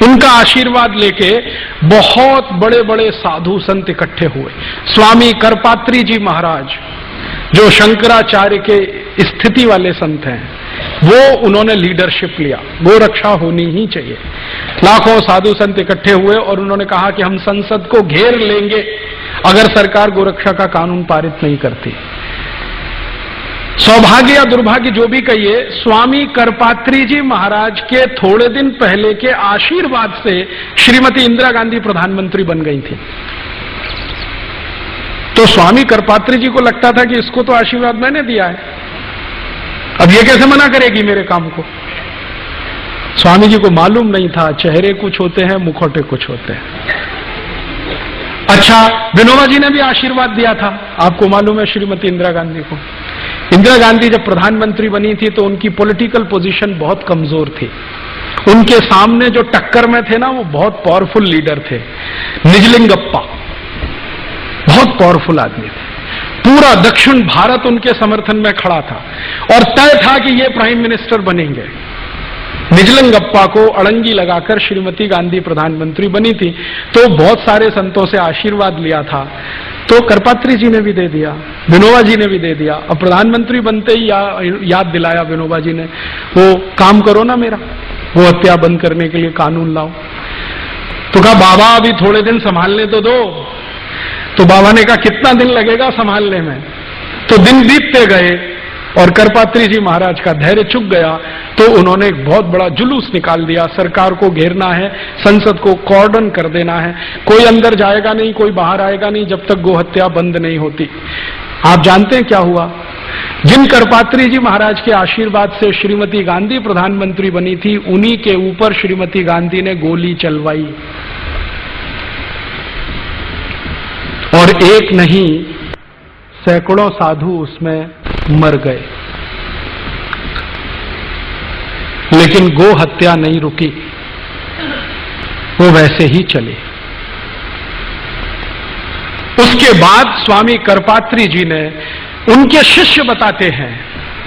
इनका आशीर्वाद लेके बहुत बड़े बड़े साधु संत इकट्ठे हुए। स्वामी करपात्री जी महाराज, जो शंकराचार्य के स्थिति वाले संत हैं, वो उन्होंने लीडरशिप लिया, गो रक्षा होनी ही चाहिए। लाखों साधु संत इकट्ठे हुए और उन्होंने कहा कि हम संसद को घेर लेंगे अगर सरकार गोरक्षा का कानून पारित नहीं करती। सौभाग्य या दुर्भाग्य जो भी कहिए, स्वामी करपात्री जी महाराज के थोड़े दिन पहले के आशीर्वाद से श्रीमती इंदिरा गांधी प्रधानमंत्री बन गई थी। तो स्वामी करपात्री जी को लगता था कि इसको तो आशीर्वाद मैंने दिया है, अब ये कैसे मना करेगी मेरे काम को। स्वामी जी को मालूम नहीं था, चेहरे कुछ होते हैं, मुखौटे कुछ होते हैं। अच्छा, विनोबा जी ने भी आशीर्वाद दिया था, आपको मालूम है, श्रीमती इंदिरा गांधी को। इंदिरा गांधी जब प्रधानमंत्री बनी थी तो उनकी पॉलिटिकल पोजीशन बहुत कमजोर थी। उनके सामने जो टक्कर में थे ना, वो बहुत पावरफुल लीडर थे। निजलिंगप्पा बहुत पावरफुल आदमी थे, पूरा दक्षिण भारत उनके समर्थन में खड़ा था और तय था कि ये प्राइम मिनिस्टर बनेंगे। निजलिंगप्पा को अड़ंगी लगाकर श्रीमती गांधी प्रधानमंत्री बनी थी, तो बहुत सारे संतों से आशीर्वाद लिया था, तो करपात्री जी ने भी दे दिया, विनोबा जी ने भी दे दिया। अब प्रधानमंत्री बनते ही याद दिलाया विनोबा जी ने, वो काम करो ना मेरा, वो हत्या बंद करने के लिए कानून लाओ। तो कहा बाबा अभी थोड़े दिन संभालने तो दो। तो बाबा ने कहा कितना दिन लगेगा संभालने में। तो दिन बीतते गए और करपात्री जी महाराज का धैर्य चुक गया, तो उन्होंने एक बहुत बड़ा जुलूस निकाल दिया, सरकार को घेरना है, संसद को कॉर्डन कर देना है, कोई अंदर जाएगा नहीं, कोई बाहर आएगा नहीं जब तक गोहत्या बंद नहीं होती। आप जानते हैं क्या हुआ? जिन करपात्री जी महाराज के आशीर्वाद से श्रीमती गांधी प्रधानमंत्री बनी थी, उन्हीं के ऊपर श्रीमती गांधी ने गोली चलवाई और एक नहीं सैकड़ों साधु उसमें मर गए। लेकिन गो हत्या नहीं रुकी, वो वैसे ही चली। उसके बाद स्वामी करपात्री जी ने, उनके शिष्य बताते हैं,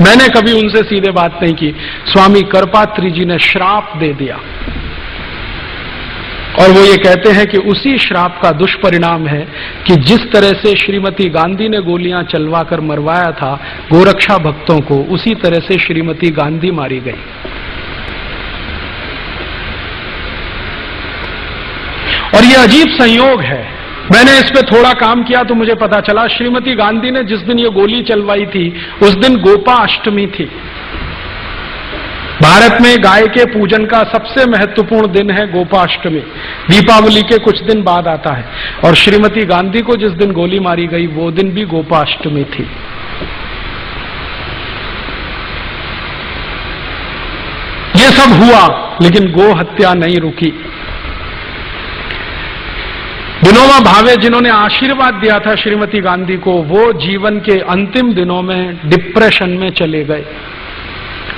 मैंने कभी उनसे सीधे बात नहीं की, स्वामी करपात्री जी ने श्राप दे दिया और वो ये कहते हैं कि उसी श्राप का दुष्परिणाम है कि जिस तरह से श्रीमती गांधी ने गोलियां चलवाकर मरवाया था गोरक्षा भक्तों को, उसी तरह से श्रीमती गांधी मारी गई। और ये अजीब संयोग है, मैंने इस पे थोड़ा काम किया तो मुझे पता चला, श्रीमती गांधी ने जिस दिन ये गोली चलवाई थी उस दिन गोपाष्टमी थी। भारत में गाय के पूजन का सबसे महत्वपूर्ण दिन है गोपाष्टमी, दीपावली के कुछ दिन बाद आता है, और श्रीमती गांधी को जिस दिन गोली मारी गई वो दिन भी गोपाष्टमी थी। ये सब हुआ लेकिन गो हत्या नहीं रुकी। विनोबा भावे जिन्होंने आशीर्वाद दिया था श्रीमती गांधी को, वो जीवन के अंतिम दिनों में डिप्रेशन में चले गए,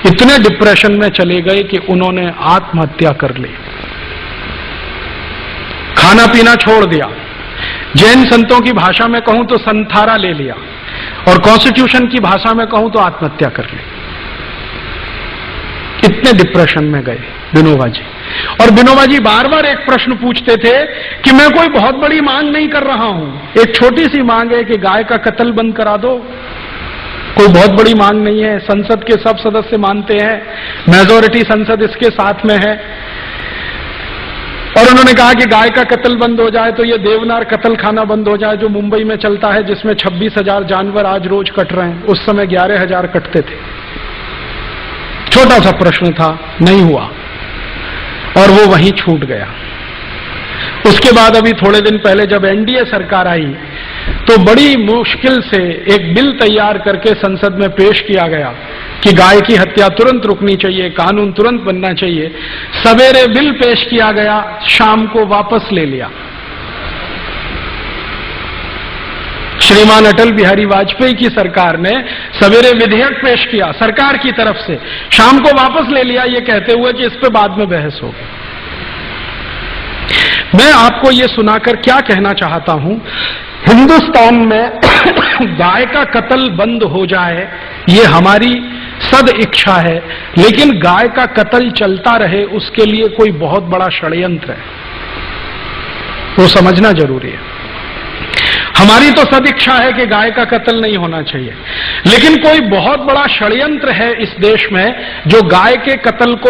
इतने डिप्रेशन में चले गए कि उन्होंने आत्महत्या कर ली, खाना पीना छोड़ दिया, जैन संतों की भाषा में कहूं तो संथारा ले लिया, और कॉन्स्टिट्यूशन की भाषा में कहूं तो आत्महत्या कर ली। इतने डिप्रेशन में गए विनोबा जी। और विनोबा जी बार बार एक प्रश्न पूछते थे कि मैं कोई बहुत बड़ी मांग नहीं कर रहा हूं, एक छोटी सी मांग है कि गाय का कत्ल बंद करा दो, कोई बहुत बड़ी मांग नहीं है, संसद के सब सदस्य मानते हैं, मेजॉरिटी संसद इसके साथ में है। और उन्होंने कहा कि गाय का कत्ल बंद हो जाए तो ये देवनार कत्ल खाना बंद हो जाए जो मुंबई में चलता है, जिसमें 26,000 जानवर आज रोज कट रहे हैं, उस समय 11,000 कटते थे। छोटा सा प्रश्न था, नहीं हुआ और वो वहीं छूट गया। उसके बाद अभी थोड़े दिन पहले जब एनडीए सरकार आई तो बड़ी मुश्किल से एक बिल तैयार करके संसद में पेश किया गया कि गाय की हत्या तुरंत रुकनी चाहिए, कानून तुरंत बनना चाहिए। सवेरे बिल पेश किया गया, शाम को वापस ले लिया। श्रीमान अटल बिहारी वाजपेयी की सरकार ने सवेरे विधेयक पेश किया सरकार की तरफ से, शाम को वापस ले लिया, ये कहते हुए कि इस पे बाद में बहस होगी। मैं आपको ये सुनाकर क्या कहना चाहता हूं, हिंदुस्तान में गाय का कत्ल बंद हो जाए, ये हमारी सद इच्छा है, लेकिन गाय का कत्ल चलता रहे उसके लिए कोई बहुत बड़ा षड्यंत्र है, वो समझना जरूरी है। हमारी तो सदिच्छा है कि गाय का कत्ल नहीं होना चाहिए, लेकिन कोई बहुत बड़ा षड्यंत्र है इस देश में जो गाय के कत्ल को